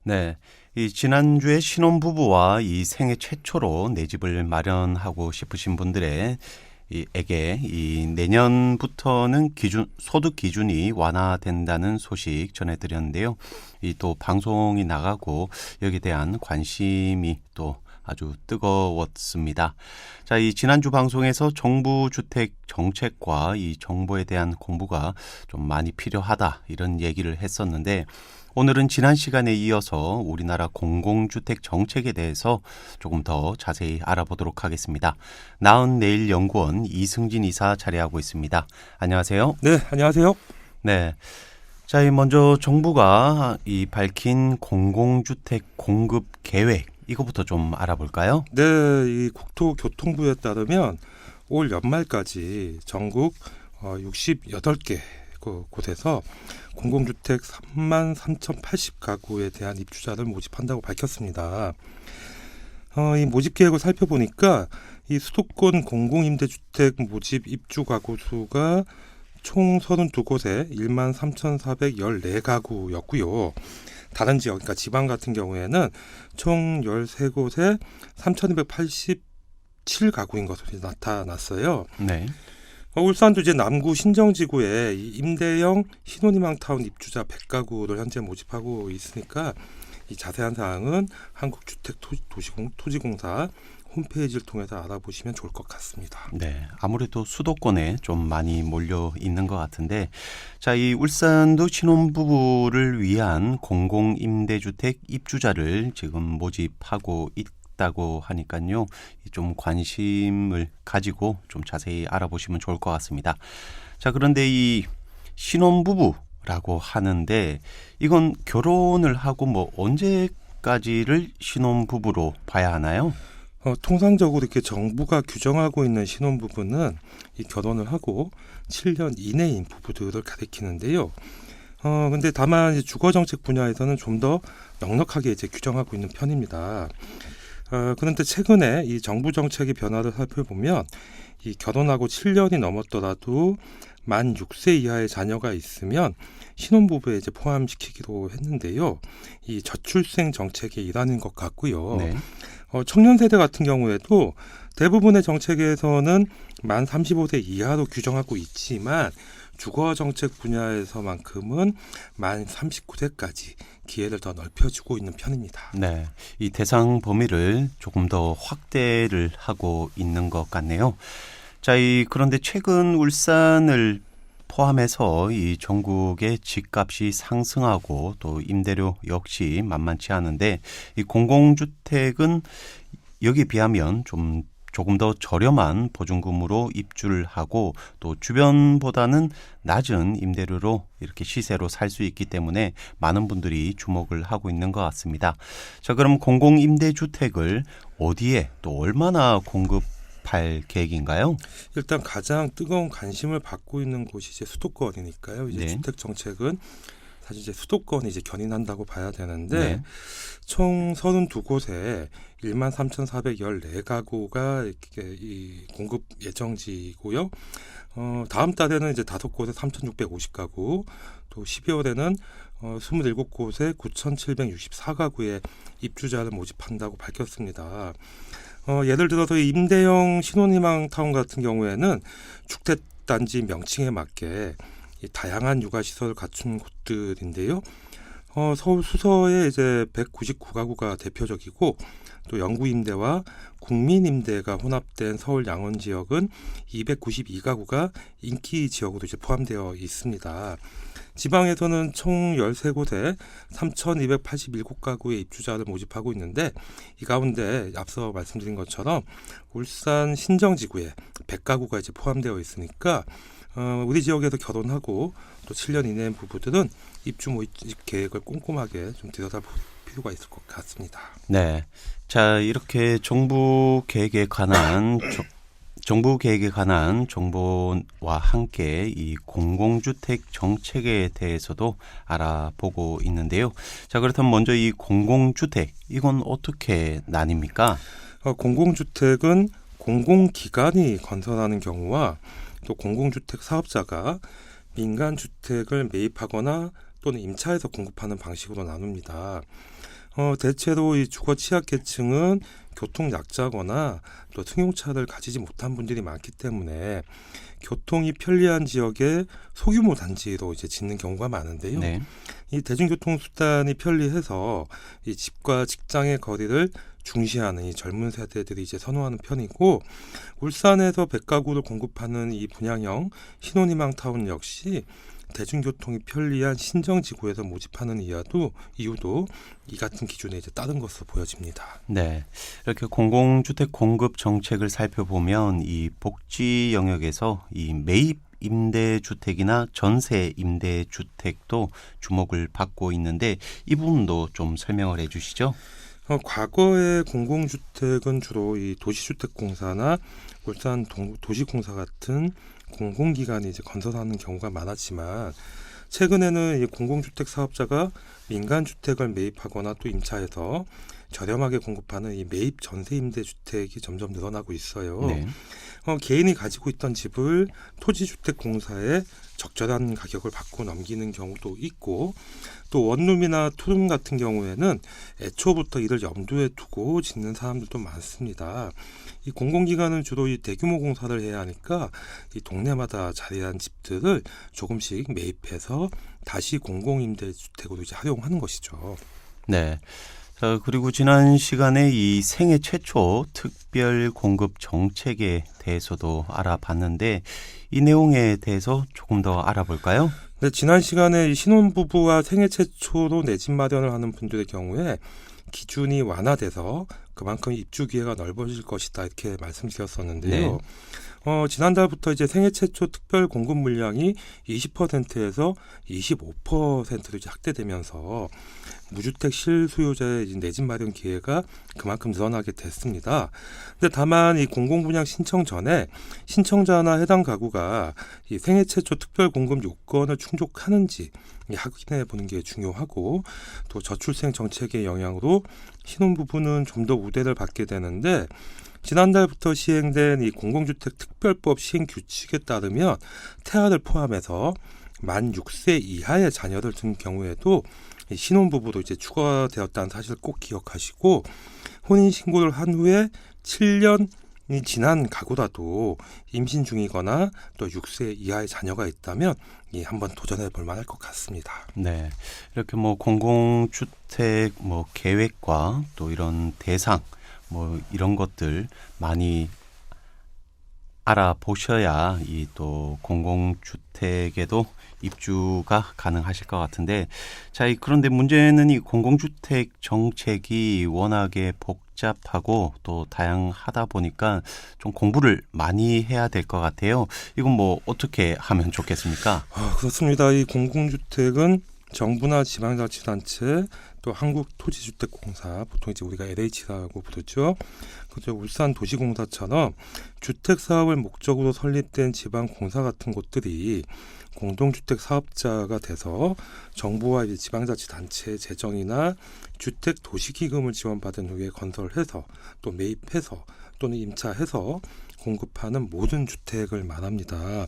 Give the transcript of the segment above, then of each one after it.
네, 이 지난주에 신혼부부와 이 생애 최초로 내 집을 마련하고 싶으신 분들의 에게 이 내년부터는 소득 기준이 완화된다는 소식 전해드렸는데요. 이 또 방송이 나가고 여기에 대한 관심이 또 아주 뜨거웠습니다. 자, 이 지난주 방송에서 정부 주택 정책과 이 정보에 대한 공부가 좀 많이 필요하다 이런 얘기를 했었는데 오늘은 지난 시간에 이어서 우리나라 공공주택 정책에 대해서 조금 더 자세히 알아보도록 하겠습니다. 나은내일연구원 이승진 이사 자리하고 있습니다. 안녕하세요. 네, 안녕하세요. 네. 자, 먼저 정부가 이 밝힌 공공주택 공급 계획 이거부터 좀 알아볼까요? 네, 이 국토교통부에 따르면 올 연말까지 전국 68개 곳에서 공공주택 33,080가구에 대한 입주자를 모집한다고 밝혔습니다. 이 모집 계획을 살펴보니까 이 수도권 공공임대주택 모집 입주 가구 수가 총 32곳에 13,414가구였고요. 다른 지역, 그러니까 지방 같은 경우에는 총 13곳에 3,287가구인 것으로 나타났어요. 네. 울산도 이제 남구 신정지구에 임대형 신혼희망타운 입주자 100가구를 현재 모집하고 있으니까 이 자세한 사항은 한국주택도시공사 홈페이지를 통해서 알아보시면 좋을 것 같습니다. 네, 아무래도 수도권에 좀 많이 몰려 있는 것 같은데, 자, 이 울산도 신혼부부를 위한 공공임대주택 입주자를 지금 모집하고 있다고 하니까요, 좀 관심을 가지고 좀 자세히 알아보시면 좋을 것 같습니다. 자, 그런데 이 신혼부부라고 하는데, 이건 결혼을 하고 뭐 언제까지를 신혼부부로 봐야 하나요? 통상적으로 이렇게 정부가 규정하고 있는 신혼부부는 이 결혼을 하고 7년 이내인 부부들을 가리키는데요. 근데 다만 이제 주거정책 분야에서는 좀 더 넉넉하게 이제 규정하고 있는 편입니다. 그런데 최근에 이 정부 정책의 변화를 살펴보면 이 결혼하고 7년이 넘었더라도 만 6세 이하의 자녀가 있으면 신혼부부에 이제 포함시키기로 했는데요. 이 저출생 정책의 일환인 것 같고요. 네. 청년 세대 같은 경우에도 대부분의 정책에서는 만 35세 이하로 규정하고 있지만 주거 정책 분야에서만큼은 만 39세까지 기회를 더 넓혀주고 있는 편입니다. 네, 이 대상 범위를 조금 더 확대를 하고 있는 것 같네요. 자, 그런데 최근 울산을 포함해서 이 전국의 집값이 상승하고 또 임대료 역시 만만치 않은데 이 공공주택은 여기에 비하면 조금 더 저렴한 보증금으로 입주를 하고 또 주변보다는 낮은 임대료로 이렇게 시세로 살 수 있기 때문에 많은 분들이 주목을 하고 있는 것 같습니다. 자, 그럼 공공임대주택을 어디에 또 얼마나 공급할 계획인가요? 일단 가장 뜨거운 관심을 받고 있는 곳이 이제 수도권이니까요. 이제 네. 주택 정책은 사실 이제 수도권이 이제 견인한다고 봐야 되는데 네. 총 32곳에 13,414가구가 이렇게 이 공급 예정지고요. 다음 달에는 이제 5곳에 3,650가구, 또 12월에는 27곳에 9,764가구의 입주자를 모집한다고 밝혔습니다. 예를 들어서 임대형 신혼희망타운 같은 경우에는 주택단지 명칭에 맞게 다양한 육아시설을 갖춘 곳들인데요. 서울 수서에 이제 199가구가 대표적이고 또 영구임대와 국민임대가 혼합된 서울 양원 지역은 292가구가 인기 지역으로 이제 포함되어 있습니다. 지방에서는 총 13곳에 3,287가구의 입주자를 모집하고 있는데 이 가운데 앞서 말씀드린 것처럼 울산 신정지구에 100가구가 이제 포함되어 있으니까 우리 지역에서 결혼하고 또 7년 이내인 부부들은 입주 모집 계획을 꼼꼼하게 좀 들여다볼 필요가 있을 것 같습니다. 네. 자, 이렇게 정부 계획에 관한 정보와 함께 이 공공주택 정책에 대해서도 알아보고 있는데요. 자, 그렇다면 먼저 이 공공주택, 이건 어떻게 나뉩니까? 공공주택은 공공기관이 건설하는 경우와 또 공공주택 사업자가 민간주택을 매입하거나 또는 임차해서 공급하는 방식으로 나눕니다. 대체로 이 주거 취약계층은 교통 약자거나 또 승용차를 가지지 못한 분들이 많기 때문에 교통이 편리한 지역에 소규모 단지로 이제 짓는 경우가 많은데요. 네. 이 대중교통 수단이 편리해서 이 집과 직장의 거리를 중시하는 이 젊은 세대들이 이제 선호하는 편이고, 울산에서 100가구를 공급하는 이 분양형 신혼희망 타운 역시 대중교통이 편리한 신정지구에서 모집하는 이유도 이 같은 기준에 이제 따른 것으로 보여집니다. 네. 이렇게 공공주택 공급 정책을 살펴보면 이 복지 영역에서 이 매입 임대주택이나 전세 임대주택도 주목을 받고 있는데 이 부분도 좀 설명을 해 주시죠. 과거의 공공주택은 주로 이 도시주택공사나 울산 도시공사 같은 공공기관이 이제 건설하는 경우가 많았지만, 최근에는 이 공공주택 사업자가 민간주택을 매입하거나 또 임차해서 저렴하게 공급하는 이 매입 전세 임대주택이 점점 늘어나고 있어요. 네. 개인이 가지고 있던 집을 토지주택공사에 적절한 가격을 받고 넘기는 경우도 있고, 또 원룸이나 투룸 같은 경우에는 애초부터 이를 염두에 두고 짓는 사람들도 많습니다. 이 공공기관은 주로 이 대규모 공사를 해야 하니까 이 동네마다 자리한 집들을 조금씩 매입해서 다시 공공임대주택으로 이제 활용하는 것이죠. 네. 자, 그리고 지난 시간에 이 생애 최초 특별 공급 정책에 대해서도 알아봤는데 이 내용에 대해서 조금 더 알아볼까요? 네, 지난 시간에 이 신혼부부와 생애 최초로 내 집 마련을 하는 분들의 경우에 기준이 완화돼서 그만큼 입주 기회가 넓어질 것이다, 이렇게 말씀드렸었는데요. 네. 지난달부터 이제 생애 최초 특별 공급 물량이 20%에서 25%로 이제 확대되면서 무주택 실수요자의 내 집 마련 기회가 그만큼 늘어나게 됐습니다. 근데 다만 이 공공분양 신청 전에 신청자나 해당 가구가 이 생애 최초 특별 공급 요건을 충족하는지 확인해 보는 게 중요하고, 또 저출생 정책의 영향으로 신혼부부는 좀 더 우대를 받게 되는데, 지난달부터 시행된 이 공공주택 특별법 시행 규칙에 따르면 태아를 포함해서 만 6세 이하의 자녀를 둔 경우에도 신혼부부로 이제 추가되었다는 사실을 꼭 기억하시고, 혼인신고를 한 후에 7년이 지난 가구라도 임신 중이거나 또 6세 이하의 자녀가 있다면 한번 도전해 볼 만할 것 같습니다. 네. 이렇게 뭐 공공주택 뭐 계획과 또 이런 대상 뭐 이런 것들 많이 알아보셔야 이 또 공공주택에도 입주가 가능하실 것 같은데, 자, 그런데 문제는 이 공공주택 정책이 워낙에 복잡하고 또 다양하다 보니까 좀 공부를 많이 해야 될 것 같아요. 이건 뭐 어떻게 하면 좋겠습니까? 그렇습니다. 이 공공주택은 정부나 지방자치단체, 또 한국토지주택공사, 보통 이제 우리가 LH라고 부르죠. 그죠? 울산도시공사처럼 주택 사업을 목적으로 설립된 지방공사 같은 곳들이 공동주택 사업자가 돼서 정부와 이제 지방자치단체의 재정이나 주택 도시기금을 지원받은 후에 건설해서 또 매입해서 또는 임차해서 공급하는 모든 주택을 말합니다.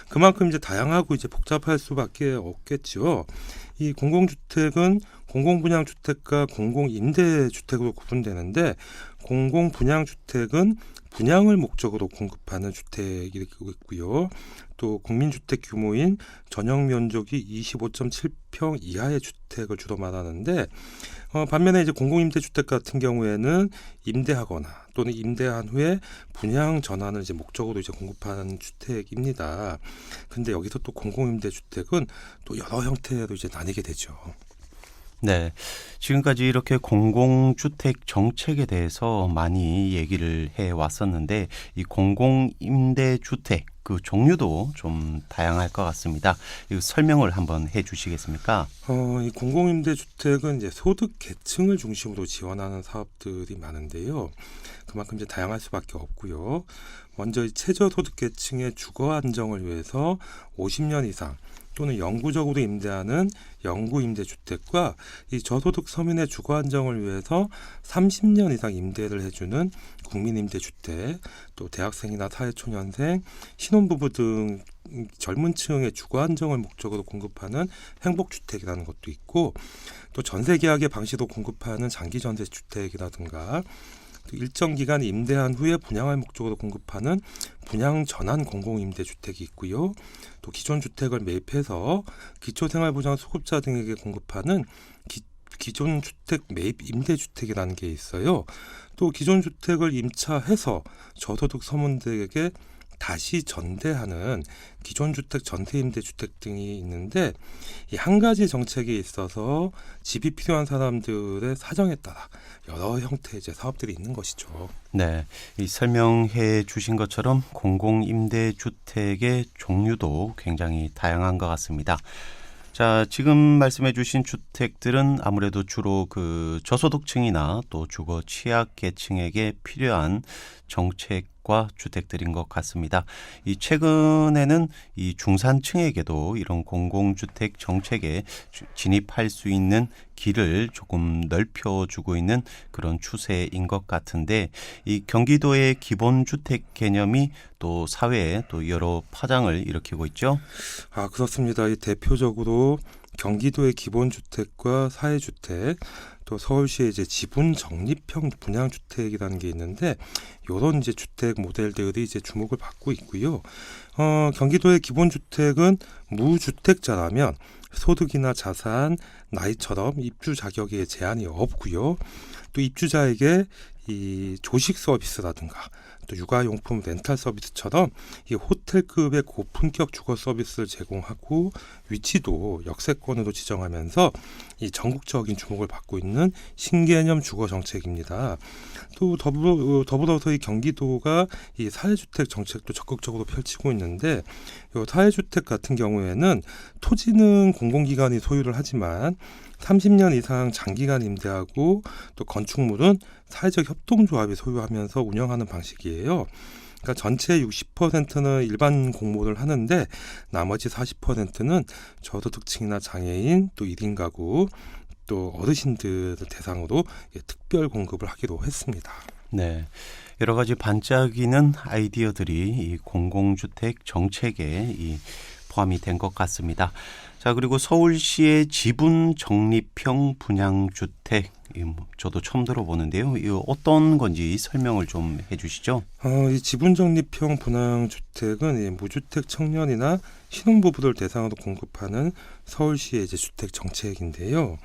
그만큼 이제 다양하고 이제 복잡할 수밖에 없겠죠. 이 공공주택은 공공분양주택과 공공임대주택으로 구분되는데, 공공분양주택은 분양을 목적으로 공급하는 주택이 있고요. 또 국민주택 규모인 전용 면적이 25.7평 이하의 주택을 주로 말하는데, 반면에 이제 공공임대주택 같은 경우에는 임대하거나 또는 임대한 후에 분양 전환을 이제 목적으로 이제 공급하는 주택입니다. 근데 여기서 또 공공임대주택은 또 여러 형태로 이제 나뉘게 되죠. 네. 지금까지 이렇게 공공주택 정책에 대해서 많이 얘기를 해 왔었는데 이 공공임대주택 그 종류도 좀 다양할 것 같습니다. 이 설명을 한번 해 주시겠습니까? 이 공공임대주택은 이제 소득 계층을 중심으로 지원하는 사업들이 많은데요. 그만큼 이제 다양할 수밖에 없고요. 먼저 최저소득 계층의 주거 안정을 위해서 50년 이상 또는 영구적으로 임대하는 영구임대주택과 이 저소득 서민의 주거 안정을 위해서 30년 이상 임대를 해주는 국민임대주택, 또 대학생이나 사회초년생, 신혼부부 등 젊은 층의 주거 안정을 목적으로 공급하는 행복주택이라는 것도 있고, 또 전세계약의 방식으로 공급하는 장기전세주택이라든가, 또 일정 기간 임대한 후에 분양할 목적으로 공급하는 분양전환 공공임대주택이 있고요. 또 기존 주택을 매입해서 기초생활보장 수급자 등에게 공급하는 기존 주택 매입 임대주택이라는 게 있어요. 또 기존 주택을 임차해서 저소득 서민들에게 다시 전대하는 기존 주택 전세 임대 주택 등이 있는데, 이 한 가지 정책에 있어서 집이 필요한 사람들의 사정에 따라 여러 형태의 이제 사업들이 있는 것이죠. 네, 이 설명해 주신 것처럼 공공임대주택의 종류도 굉장히 다양한 것 같습니다. 자, 지금 말씀해 주신 주택들은 아무래도 주로 그 저소득층이나 또 주거 취약계층에게 필요한 정책과 주택들인 것 같습니다. 이 최근에는 이 중산층에게도 이런 공공주택 정책에 진입할 수 있는 길을 조금 넓혀주고 있는 그런 추세인 것 같은데, 이 경기도의 기본주택 개념이 또 사회에 또 여러 파장을 일으키고 있죠. 그렇습니다. 이 대표적으로 경기도의 기본주택과 사회주택, 또 서울시의 이제 지분 적립형 분양주택이라는 게 있는데, 이런 이제 주택 모델들이 이제 주목을 받고 있고요. 경기도의 기본주택은 무주택자라면 소득이나 자산, 나이처럼 입주 자격에 제한이 없고요. 또 입주자에게 이 조식 서비스라든가 또 육아용품 렌탈 서비스처럼 이 호텔급의 고품격 주거 서비스를 제공하고, 위치도 역세권으로 지정하면서 이 전국적인 주목을 받고 있는 신개념 주거 정책입니다. 또 더불어서 이 경기도가 이 사회주택 정책도 적극적으로 펼치고 있는데, 이 사회주택 같은 경우에는 토지는 공공기관이 소유를 하지만 30년 이상 장기간 임대하고, 또 건축물은 사회적 협동조합이 소유하면서 운영하는 방식이에요. 그러니까 전체 60%는 일반 공모를 하는데, 나머지 40%는 저소득층이나 장애인, 또 1인 가구, 또 어르신들을 대상으로 특별 공급을 하기로 했습니다. 네, 여러 가지 반짝이는 아이디어들이 이 공공주택 정책에 포함이 된 것 같습니다. 자, 그리고 서울시의 지분 적립형 분양주택, 저도 처음 들어보는데요. 이거 어떤 건지 설명을 좀 해주시죠. 이 지분 적립형 분양주택은 이 무주택 청년이나 신혼부부를 대상으로 공급하는 서울시의 이제 주택 정책인데요.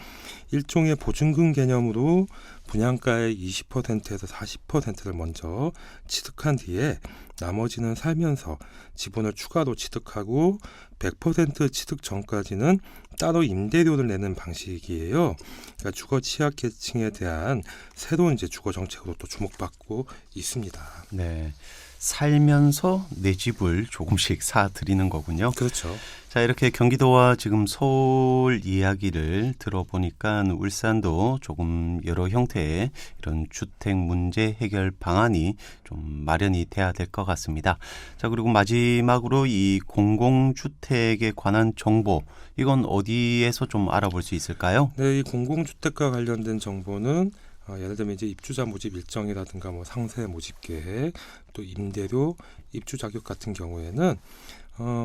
일종의 보증금 개념으로 분양가의 20%에서 40%를 먼저 취득한 뒤에 나머지는 살면서 지분을 추가로 취득하고, 100% 취득 전까지는 따로 임대료를 내는 방식이에요. 그러니까 주거 취약계층에 대한 새로운 이제 주거 정책으로 또 주목받고 있습니다. 네, 살면서 내 집을 조금씩 사드리는 거군요. 그렇죠. 자, 이렇게 경기도와 지금 서울 이야기를 들어보니까 울산도 조금 여러 형태의 이런 주택 문제 해결 방안이 좀 마련이 돼야 될 것 같습니다. 자, 그리고 마지막으로 이 공공주택에 관한 정보, 이건 어디에서 좀 알아볼 수 있을까요? 네, 이 공공주택과 관련된 정보는 예를 들면 이제 입주자 모집 일정이라든가 뭐 상세 모집 계획, 또 임대료, 입주 자격 같은 경우에는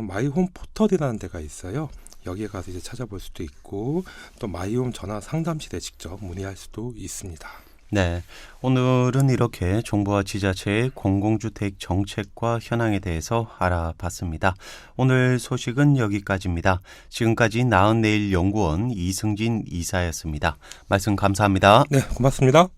마이홈 포털이라는 데가 있어요. 여기에 가서 이제 찾아볼 수도 있고, 또 마이홈 전화 상담실에 직접 문의할 수도 있습니다. 네, 오늘은 이렇게 정부와 지자체의 공공주택 정책과 현황에 대해서 알아봤습니다. 오늘 소식은 여기까지입니다. 지금까지 나은내일 연구원 이승진 이사였습니다. 말씀 감사합니다. 네, 고맙습니다.